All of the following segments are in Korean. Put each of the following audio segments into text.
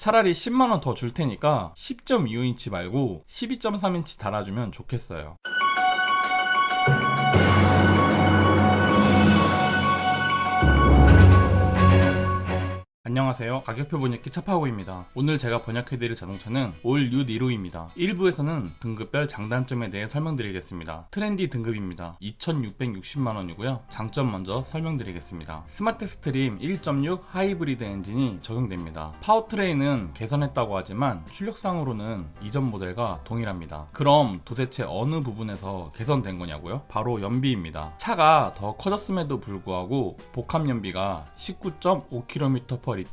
차라리 10만원 더 줄 테니까 10.25인치 말고 12.3인치 달아주면 좋겠어요. 안녕하세요. 가격표 번역기 차파고입니다. 오늘 제가 번역해드릴 자동차는 올 뉴 니로입니다. 1부에서는 등급별 장단점에 대해 설명드리겠습니다. 트렌디 등급입니다. 2660만원이고요. 장점 먼저 설명드리겠습니다. 스마트 스트림 1.6 하이브리드 엔진이 적용됩니다. 파워트레인은 개선했다고 하지만 출력상으로는 이전 모델과 동일합니다. 그럼 도대체 어느 부분에서 개선된 거냐고요? 바로 연비입니다. 차가 더 커졌음에도 불구하고 복합 연비가 19.5km/L에서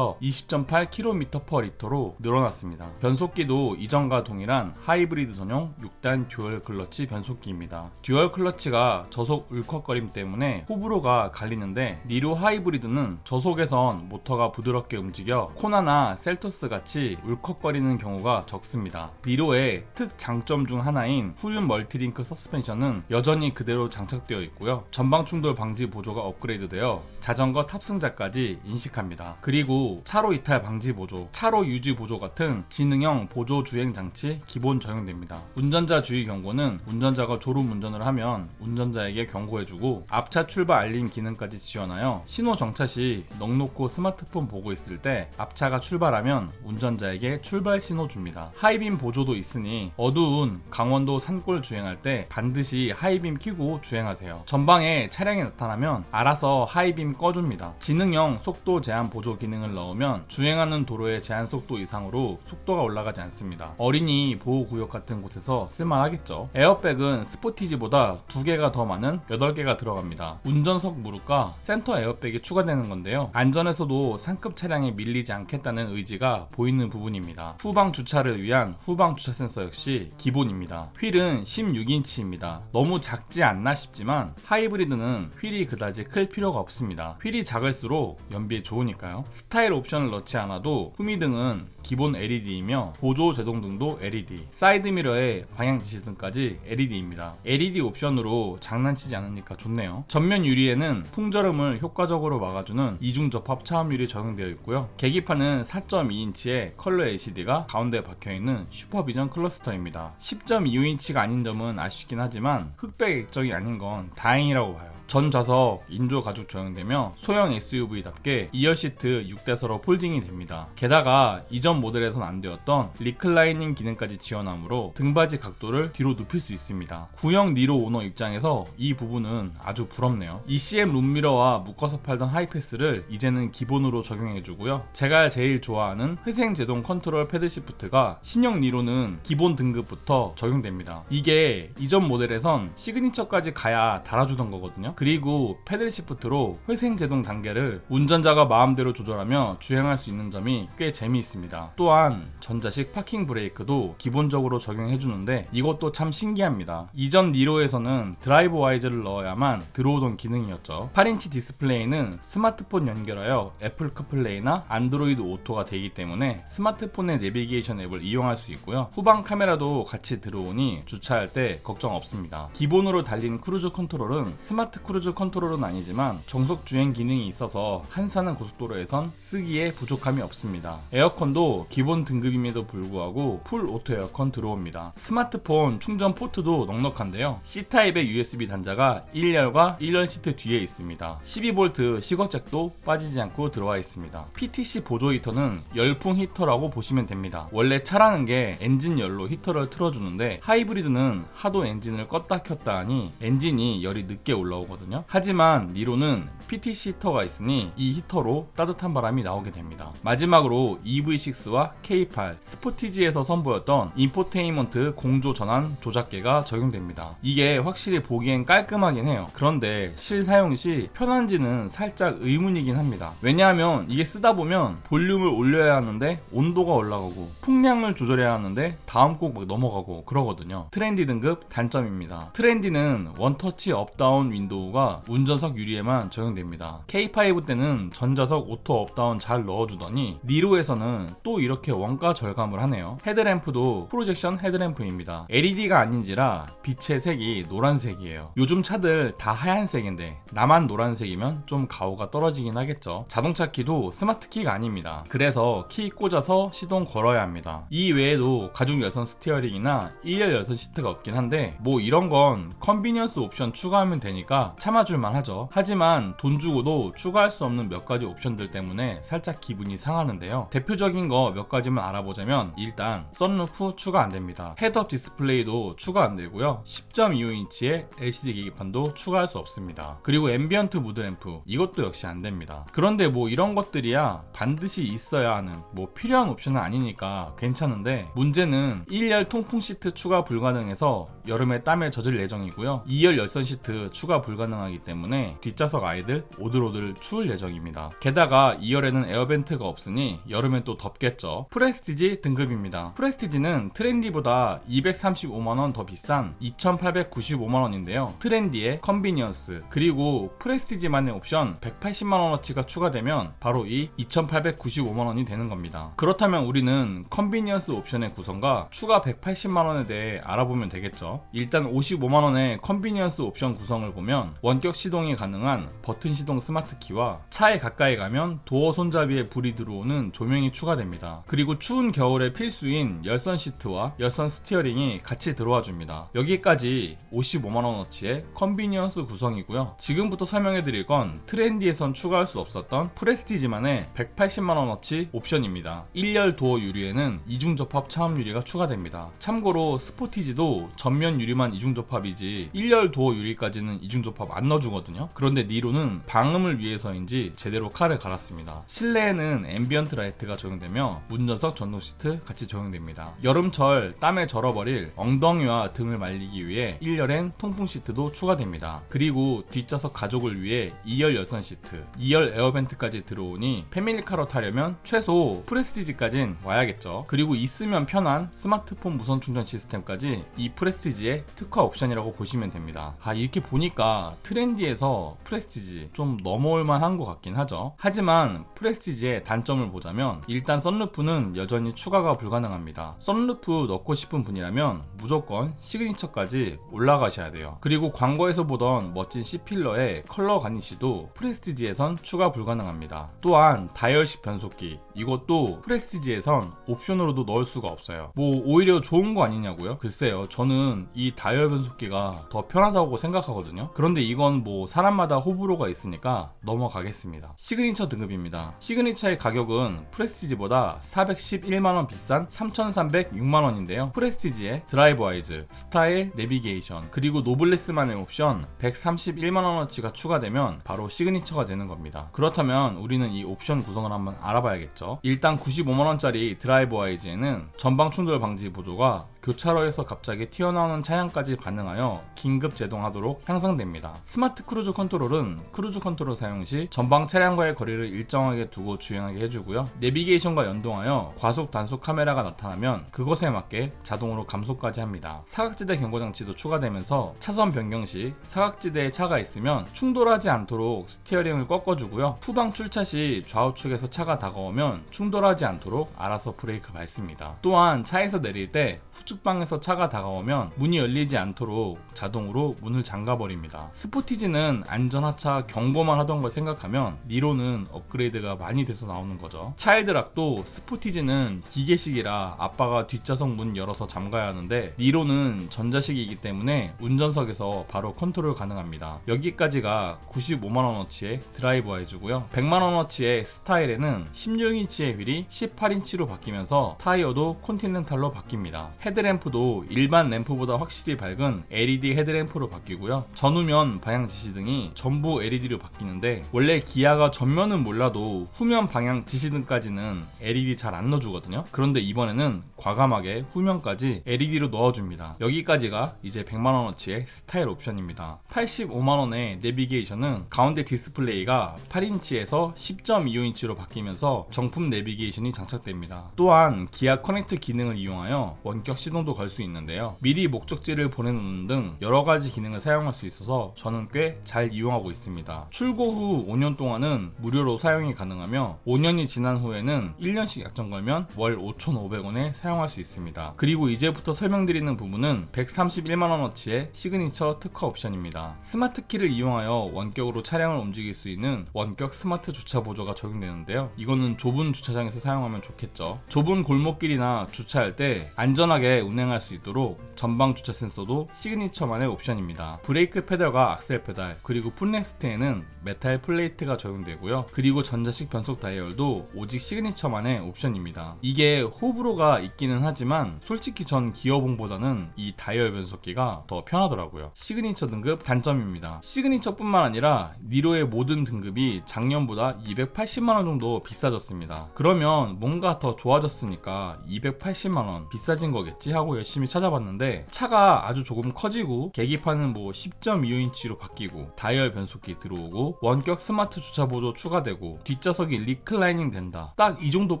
20.8km/L로 늘어났습니다. 변속기도 이전과 동일한 하이브리드 전용 6단 듀얼 클러치 변속기입니다. 듀얼 클러치가 저속 울컥거림 때문에 호불호가 갈리는데 니로 하이브리드는 저속에선 모터가 부드럽게 움직여 코나나 셀토스 같이 울컥거리는 경우가 적습니다. 니로의 특 장점 중 하나인 후륜 멀티링크 서스펜션은 여전히 그대로 장착되어 있고요. 전방 충돌 방지 보조가 업그레이드되어 자전거 탑승자까지 인식합니다. 그리고 차로 이탈 방지 보조, 차로 유지 보조 같은 지능형 보조 주행 장치 기본 적용됩니다. 운전자 주의 경고는 운전자가 졸음 운전을 하면 운전자에게 경고해주고 앞차 출발 알림 기능까지 지원하여 신호 정차 시 넋놓고 스마트폰 보고 있을 때 앞차가 출발하면 운전자에게 출발 신호 줍니다. 하이빔 보조도 있으니 어두운 강원도 산골 주행할 때 반드시 하이빔 켜고 주행하세요. 전방에 차량이 나타나면 알아서 하이빔 꺼줍니다. 지능형 속도 제한 보조 기능을 넣으면 주행하는 도로의 제한 속도 이상으로 속도가 올라가지 않습니다. 어린이 보호구역 같은 곳에서 쓸만하겠죠. 에어백은 스포티지보다 2개가 더 많은 8개가 들어갑니다. 운전석 무릎과 센터 에어백이 추가되는 건데요. 안전에서도 상급 차량에 밀리지 않겠다는 의지가 보이는 부분입니다. 후방 주차를 위한 후방 주차 센서 역시 기본입니다. 휠은 16인치입니다. 너무 작지 않나 싶지만 하이브리드는 휠이 그다지 클 필요가 없습니다. 휠이 작을수록 연비에 좋으니까요. 스타일 옵션을 넣지 않아도 후미등은 기본 LED이며 보조 제동등도 LED, 사이드미러에 방향지시등까지 LED입니다. LED 옵션으로 장난치지 않으니까 좋네요. 전면 유리에는 풍절음을 효과적으로 막아주는 이중접합 차음유리 적용되어 있고요. 계기판은 4.2인치의 컬러 LCD가 가운데에 박혀있는 슈퍼비전 클러스터입니다. 10.25인치가 아닌 점은 아쉽긴 하지만 흑백 액정이 아닌 건 다행이라고 봐요. 전 좌석 인조 가죽 적용되며 소형 SUV답게 2열 시트 6대서로 폴딩이 됩니다. 게다가 이전 모델에선 안 되었던 리클라이닝 기능까지 지원하므로 등받이 각도를 뒤로 눕힐 수 있습니다. 구형 니로 오너 입장에서 이 부분은 아주 부럽네요. ECM 룸미러와 묶어서 팔던 하이패스를 이제는 기본으로 적용해주고요. 제가 제일 좋아하는 회생 제동 컨트롤 패드 시프트가 신형 니로는 기본 등급부터 적용됩니다. 이게 이전 모델에선 시그니처까지 가야 달아주던 거거든요. 그리고 패들 시프트로 회생 제동 단계를 운전자가 마음대로 조절하며 주행할 수 있는 점이 꽤 재미있습니다. 또한 전자식 파킹 브레이크도 기본적으로 적용해주는데 이것도 참 신기합니다. 이전 니로에서는 드라이브 와이즈를 넣어야만 들어오던 기능이었죠. 8인치 디스플레이는 스마트폰 연결하여 애플 카플레이나 안드로이드 오토가 되기 때문에 스마트폰의 내비게이션 앱을 이용할 수 있고요. 후방 카메라도 같이 들어오니 주차할 때 걱정 없습니다. 기본으로 달린 크루즈 컨트롤은 스마트 크루즈 컨트롤은 아니지만 정속 주행 기능이 있어서 한산한 고속도로에선 쓰기에 부족함이 없습니다. 에어컨도 기본 등급임에도 불구하고 풀 오토 에어컨 들어옵니다. 스마트폰 충전 포트도 넉넉한데요. C타입의 USB 단자가 1열과 1열 시트 뒤에 있습니다. 12V 시거잭도 빠지지 않고 들어와 있습니다. PTC 보조 히터는 열풍 히터라고 보시면 됩니다. 원래 차라는 게 엔진 열로 히터를 틀어주는데 하이브리드는 하도 엔진을 껐다 켰다 하니 엔진이 열이 늦게 올라오거든요. 하지만 니로는 PTC 히터가 있으니 이 히터로 따뜻한 바람이 나오게 됩니다. 마지막으로 EV6와 K8, 스포티지에서 선보였던 인포테인먼트 공조 전환 조작계가 적용됩니다. 이게 확실히 보기엔 깔끔하긴 해요. 그런데 실사용 시 편한지는 살짝 의문이긴 합니다. 왜냐하면 이게 쓰다 보면 볼륨을 올려야 하는데 온도가 올라가고 풍량을 조절해야 하는데 다음 곡 막 넘어가고 그러거든요. 트렌디 등급 단점입니다. 트렌디는 원터치 업다운 윈도우 도어가 운전석 유리에만 적용됩니다. K5 때는 전자석 오토 업다운 잘 넣어주더니 니로에서는 또 이렇게 원가 절감을 하네요. 헤드램프도 프로젝션 헤드램프입니다. LED가 아닌지라 빛의 색이 노란색이에요. 요즘 차들 다 하얀색인데 나만 노란색이면 좀 가오가 떨어지긴 하겠죠. 자동차 키도 스마트 키가 아닙니다. 그래서 키 꽂아서 시동 걸어야 합니다. 이 외에도 가죽 열선 스티어링이나 1열 열선 시트가 없긴 한데 뭐 이런 건 컨비니언스 옵션 추가하면 되니까 참아줄만 하죠. 하지만 돈 주고도 추가할 수 없는 몇 가지 옵션들 때문에 살짝 기분이 상하는데요. 대표적인 거 몇 가지만 알아보자면 일단 썬루프 추가 안 됩니다. 헤드업 디스플레이도 추가 안 되고요. 10.25인치의 LCD 계기판도 추가할 수 없습니다. 그리고 앰비언트 무드 램프 이것도 역시 안 됩니다. 그런데 뭐 이런 것들이야 반드시 있어야 하는 뭐 필요한 옵션은 아니니까 괜찮은데 문제는 1열 통풍 시트 추가 불가능해서 여름에 땀에 젖을 예정이고요. 2열 열선 시트 추가 불가능하기 때문에 뒷좌석 아이들 오들오들 추울 예정입니다. 게다가 2열에는 에어벤트가 없으니 여름엔 또 덥겠죠. 프레스티지 등급입니다. 프레스티지는 트렌디보다 235만원 더 비싼 2895만원인데요. 트렌디의 컨비니언스 그리고 프레스티지만의 옵션 180만원어치가 추가되면 바로 이 2895만원이 되는 겁니다. 그렇다면 우리는 컨비니언스 옵션의 구성과 추가 180만원에 대해 알아보면 되겠죠. 일단 55만원의 컨비니언스 옵션 구성을 보면 원격 시동이 가능한 버튼 시동 스마트 키와 차에 가까이 가면 도어 손잡이에 불이 들어오는 조명이 추가됩니다. 그리고 추운 겨울에 필수인 열선 시트와 열선 스티어링이 같이 들어와 줍니다. 여기까지 55만원어치의 컨비니언스 구성이고요. 지금부터 설명해 드릴 건 트렌디에선 추가할 수 없었던 프레스티지만의 180만원어치 옵션입니다. 1열 도어 유리에는 이중 접합 차음 유리가 추가됩니다. 참고로 스포티지도 전면 유리만 이중 접합이지 1열 도어 유리까지는 이중 접합 안 넣어주거든요. 그런데 니로는 방음을 위해서인지 제대로 칼을 갈았습니다. 실내에는 앰비언트 라이트가 적용되며 운전석 전동 시트 같이 적용됩니다. 여름철 땀에 절어버릴 엉덩이와 등을 말리기 위해 1열엔 통풍 시트도 추가됩니다. 그리고 뒷좌석 가족을 위해 2열 열선 시트, 2열 에어벤트까지 들어오니 패밀리카로 타려면 최소 프레스티지까진 와야겠죠. 그리고 있으면 편한 스마트폰 무선 충전 시스템까지 이 프레스티지의 특화 옵션이라고 보시면 됩니다. 이렇게 보니까 트렌디에서 프레스티지 좀 넘어올만 한 것 같긴 하죠. 하지만 프레스티지의 단점을 보자면 일단 썬루프는 여전히 추가가 불가능합니다. 썬루프 넣고 싶은 분이라면 무조건 시그니처까지 올라가셔야 돼요. 그리고 광고에서 보던 멋진 C필러의 컬러 가니쉬도 프레스티지에선 추가 불가능합니다. 또한 다이얼식 변속기 이것도 프레스티지에선 옵션으로도 넣을 수가 없어요. 뭐 오히려 좋은 거 아니냐고요? 글쎄요, 저는 이 다이얼 변속기가 더 편하다고 생각하거든요. 그런데 이건 뭐 사람마다 호불호가 있으니까 넘어가겠습니다. 시그니처 등급입니다. 시그니처의 가격은 프레스티지보다 411만원 비싼 3,306만원인데요. 프레스티지의 드라이브 와이즈, 스타일, 내비게이션, 그리고 노블레스만의 옵션 131만원어치가 추가되면 바로 시그니처가 되는 겁니다. 그렇다면 우리는 이 옵션 구성을 한번 알아봐야겠죠. 일단 95만원짜리 드라이브 와이즈에는 전방 충돌 방지 보조가 교차로에서 갑자기 튀어나오는 차량까지 반응하여 긴급 제동하도록 향상됩니다. 스마트 크루즈 컨트롤은 크루즈 컨트롤 사용 시 전방 차량과의 거리를 일정하게 두고 주행하게 해주고요. 내비게이션과 연동하여 과속 단속 카메라가 나타나면 그것에 맞게 자동으로 감속까지 합니다. 사각지대 경고장치도 추가되면서 차선 변경 시 사각지대에 차가 있으면 충돌하지 않도록 스티어링을 꺾어주고요. 후방 출차 시 좌우측에서 차가 다가오면 충돌하지 않도록 알아서 브레이크 밟습니다. 또한 차에서 내릴 때 후측방에서 차가 다가오면 문이 열리지 않도록 자동으로 문을 잠가버립니다. 스포티지는 안전하차 경고만 하던 걸 생각하면 니로는 업그레이드가 많이 돼서 나오는 거죠. 차일드락도 스포티지는 기계식이라 아빠가 뒷좌석 문 열어서 잠가야 하는데 니로는 전자식이기 때문에 운전석에서 바로 컨트롤 가능합니다. 여기까지가 95만원어치의 드라이브 와이즈고요. 100만원어치의 스타일에는 16인치의 휠이 18인치로 바뀌면서 타이어도 콘티넨탈로 바뀝니다. 헤드램프도 일반 램프보다 확실히 밝은 LED 헤드램프로 바뀌고요. 전후면 방향 지시등이 전부 LED로 바뀌는데 원래 기아가 전면은 몰라도 후면 방향 지시등까지는 LED 잘 안 넣어주거든요. 그런데 이번에는 과감하게 후면까지 LED로 넣어줍니다. 여기까지가 이제 100만원어치의 스타일 옵션입니다. 85만원의 내비게이션은 가운데 디스플레이가 8인치에서 10.25인치로 바뀌면서 정품 내비게이션이 장착됩니다. 또한 기아 커넥트 기능을 이용하여 원격 시동 시동도 걸 수 있는데요. 미리 목적지를 보내놓는 등 여러가지 기능을 사용할 수 있어서 저는 꽤 잘 이용하고 있습니다. 출고 후 5년 동안은 무료로 사용이 가능하며 5년이 지난 후에는 1년씩 약정 걸면 월 5,500원에 사용할 수 있습니다. 그리고 이제부터 설명드리는 부분은 131만원어치의 시그니처 특화 옵션입니다. 스마트 키를 이용하여 원격으로 차량을 움직일 수 있는 원격 스마트 주차 보조가 적용되는데요. 이거는 좁은 주차장에서 사용하면 좋겠죠. 좁은 골목길이나 주차할 때 안전하게 운행할 수 있도록 전방 주차 센서도 시그니처만의 옵션입니다. 브레이크 페달과 악셀 페달 그리고 풋레스트에는 메탈 플레이트가 적용되고요. 그리고 전자식 변속 다이얼도 오직 시그니처만의 옵션입니다. 이게 호불호가 있기는 하지만 솔직히 전 기어봉보다는 이 다이얼 변속기가 더 편하더라고요. 시그니처 등급 단점입니다. 시그니처뿐만 아니라 니로의 모든 등급이 작년보다 280만원 정도 비싸졌습니다. 그러면 뭔가 더 좋아졌으니까 280만원 비싸진 거겠지 하고 열심히 찾아봤는데 차가 아주 조금 커지고 계기판은 뭐 10.25인치로 바뀌고 다이얼 변속기 들어오고 원격 스마트 주차 보조 추가되고 뒷좌석이 리클라이닝 된다. 딱 이 정도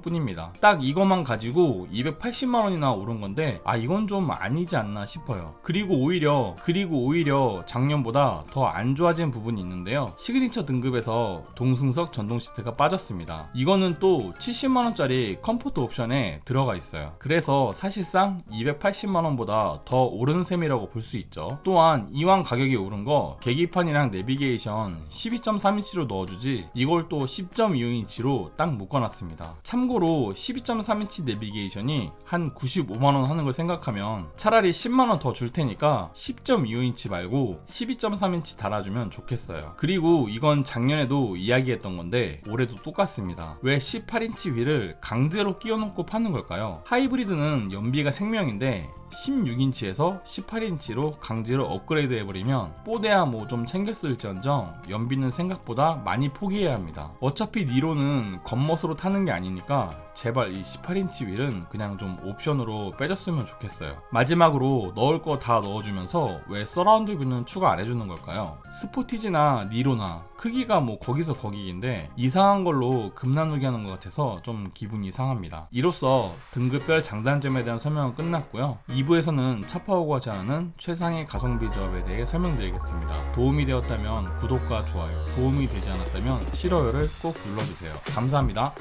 뿐입니다. 딱 이것만 가지고 280만원이나 오른 건데 이건 좀 아니지 않나 싶어요. 그리고 오히려 작년보다 더 안 좋아진 부분이 있는데요. 시그니처 등급에서 동승석 전동 시트가 빠졌습니다. 이거는 또 70만원짜리 컴포트 옵션에 들어가 있어요. 그래서 사실상 280만원보다 더 오른 셈이라고 볼 수 있죠. 또한 이왕 가격이 오른 거 계기판이랑 내비게이션 12.3인치로 넣어주지 이걸 또 10.25인치로 딱 묶어놨습니다. 참고로 12.3인치 내비게이션이 한 95만원 하는 걸 생각하면 차라리 10만원 더 줄 테니까 10.25인치 말고 12.3인치 달아주면 좋겠어요. 그리고 이건 작년에도 이야기했던 건데 올해도 똑같습니다. 왜 18인치 휠을 강제로 끼워놓고 파는 걸까요? 하이브리드는 연비가 생명인데 16인치에서 18인치로 강제로 업그레이드 해버리면 뽀대야 뭐 좀 챙겼을지언정 연비는 생각보다 많이 포기해야 합니다. 어차피 니로는 겉멋으로 타는 게 아니니까 제발 이 18인치 휠은 그냥 좀 옵션으로 빼줬으면 좋겠어요. 마지막으로 넣을 거 다 넣어주면서 왜 서라운드 뷰는 추가 안 해주는 걸까요? 스포티지나 니로나 크기가 뭐 거기서 거기인데 이상한 걸로 급 나누기 하는 것 같아서 좀 기분이 상합니다. 이로써 등급별 장단점에 대한 설명은 끝났고요. 2부에서는 차파오가 제안하는 최상의 가성비 조합에 대해 설명드리겠습니다. 도움이 되었다면 구독과 좋아요, 도움이 되지 않았다면 싫어요를 꼭 눌러주세요. 감사합니다.